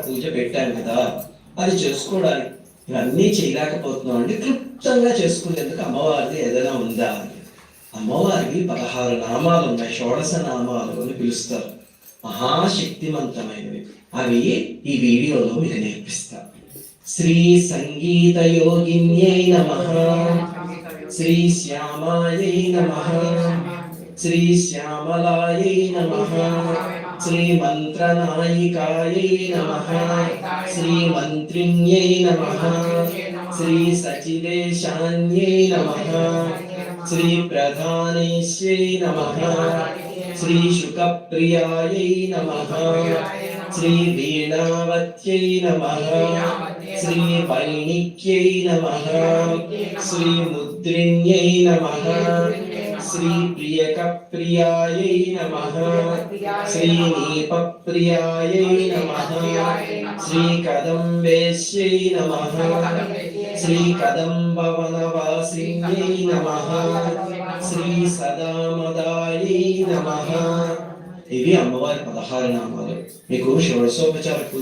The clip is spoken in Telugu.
పూజ పెట్టాను కదా, అది చేసుకోవడానికి ఇవన్నీ చేయలేకపోతున్నాం అంటే క్లుప్తంగా చేసుకునేందుకు అమ్మవారిది ఏదైనా ఉందా అని. అమ్మవారికి 16 నామాలు ఉన్నాయి, షోడశ నామాలు అని పిలుస్తారు, మహాశక్తివంతమైనవి. అవి ఈ వీడియోలో మీకు నేర్పిస్తా. శ్రీ సంగీత యోగిన్యై నమః, శ్రీ శ్యామాయై నమః, శ్రీ శ్యామలాయై నమః, శ్రీ మంత్రనాయికాయై నమః, శ్రీ మంత్రిణ్యై నమః, శ్రీ సచిదేశాన్యై నమః, శ్రీ ప్రధానేశ్యై నమః, శ్రీ శుకప్రియాయై నమః, శ్రీ వీణావత్యై నమః, శ్రీ వైణిక్యై నమః, శ్రీ ముద్రిణ్యై నమః, శ్రీ ప్రియకప్రియాయై నమః, శ్రీ నీపప్రియాయై నమః, శ్రీ కదంబేశ్యై నమః, శ్రీ కదంబవనవాసిన్యై నమః, శ్రీ సదామదాయై నమః. ఇవి అమ్మవారి 16 నామాలు. మీకు షోడశోపచార పూజ